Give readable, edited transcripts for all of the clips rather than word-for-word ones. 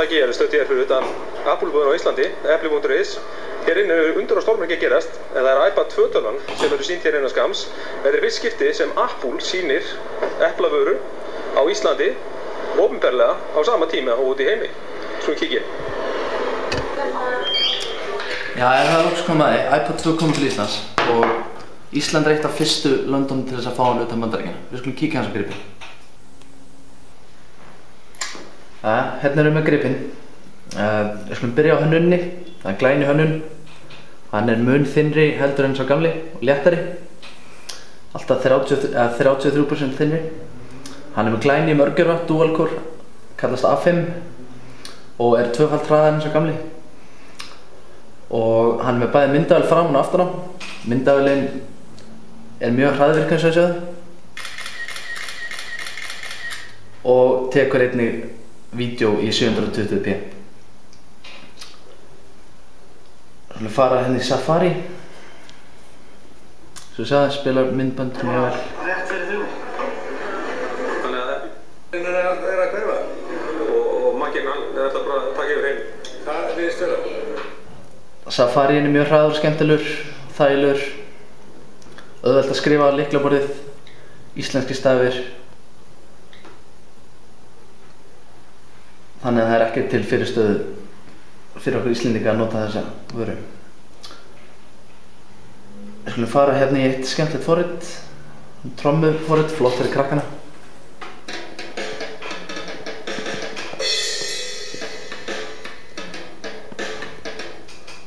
tæki ég stödd hér fyrir utan Apple-búðina á Íslandi, Apple.is. Hér inni eru undur og stormur ekki að gerast, en það iPad 2-tölvan sem eru sýnd hér innan skams. Þetta fyrst skipti sem Apple sýnir eplavöru á Íslandi opinberlega á sama tíma og út í heimi. Svo kikið. Já, það loks komið iPad 2 komið til Íslands og Ísland eitt af fyrstu löndunum til þess að fá hann utan Bandaríkjanna. Við skulum kíkja hans á gripinn. Hérna erum við gripinn. Við skulum byrja á hönnunni. Það er glæni hönnun. Hann er mun þynnri heldur en sá gamli og léttari. Alltaf 33% þynnri. Hann er með glæni mörgjörva, dual core, kallast A5 og er tvöfalt hraðari en sá gamli. Og hann er með bæði myndavél framan og aftan á. Myndavélin er mjög hraðvirk eins og þessu og tekur einnig vídeo í 720p. Við skulum fara hérna í Safari. Svo sagði, spilar myndband mjög vel. Rétt fyrir þrjú. Þannig að það er að hverfa og makkinn er alltaf bara að taka yfir heim. Það er við stöða. Safariinn er mjög hraður, skemmtilegur, þægilegur. Auðvelt að skrifa á lyklaborðið, íslenski stafir. Þannig að það er ekki til fyrirstöðu fyrir okkur Íslendinga að nota þessa vöru. Við skulum fara hérna í eitt skemmtilegt forrit, trommuforrit, flott fyrir krakkana.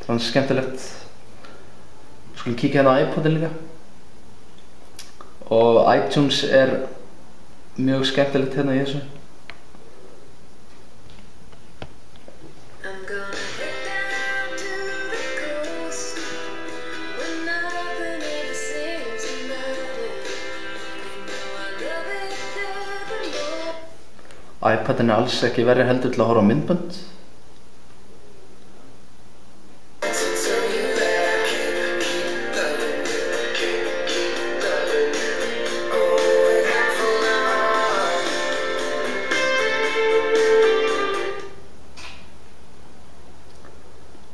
Þannig skemmtilegt. Við skulum kíkja hérna á iPodin líka. Og iTunes er mjög skemmtilegt hérna í þessu. iPadin er alls ekki verri heldur til að horfa á myndbönd.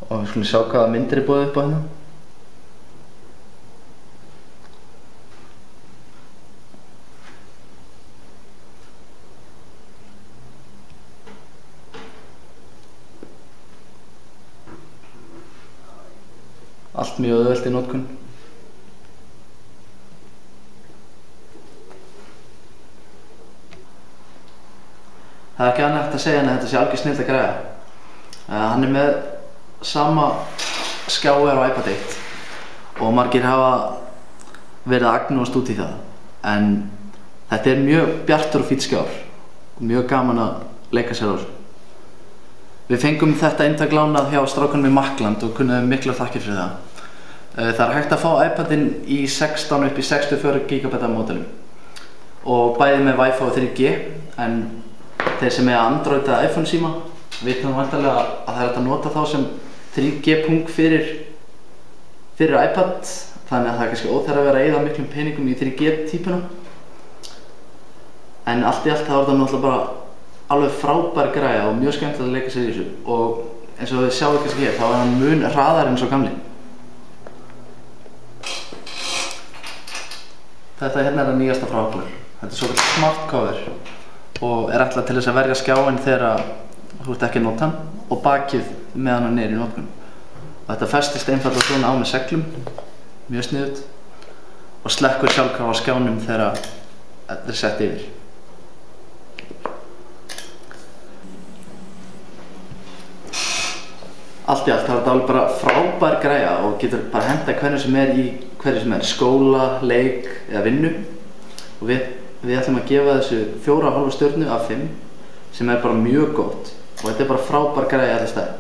Og við skulum sjá hvaða myndir er boðið upp á hérna. Allt mjög auðvelt í notkun. Það er ekki annað hægt að segja en að þetta sé algjör snilld að græja. Hann er með sama skjá er á iPad 1 og margir hafa verið að agnúast út í það. En þetta er mjög bjartur og fínn skjár og mjög gaman að leika sér á þessu. Við fengum þetta eintak lánað hjá strákunum í Mackland og kunnum miklar þakkir fyrir það. Það er hægt að fá iPadinn í 16 upp í 64 GB módelum og bæði með Wi-Fi og 3G, en þeir sem eiga Android eða iPhone síma vita væntanlega að það er hægt að nota þá sem 3G-pung fyrir iPad, þannig að það er kannski óþarfi að vera að eyða miklum peningum í 3G-típuna. En allt í allt þá er þetta náttúrulega bara alveg frábær græja og mjög skemmtilegt að leika sér í þessu, og eins og þið sjáu kannski hér, þá er hann mun hraðari en svo gamli. Þetta hérna er það nýjasta frá Apple. Þetta er svokallað smart cover og er ætlað til þess að verja skjáinn þegar þú ert ekki að nota hann og bakið meðan hann er í notkun. Þetta festist einfaldlega svona á með seglum, mjög sniðugt, og slekkur sjálfkrafa á skjánum þegar þetta er sett yfir. Allt í allt þá er þetta alveg bara frábær græja og getur bara henta hverju sem er í skóla, leik eða vinnu, og við ætlum að gefa þessu 4,5 stjörnu af 5 sem er bara mjög gott, og þetta er bara frábær græja allir staðar.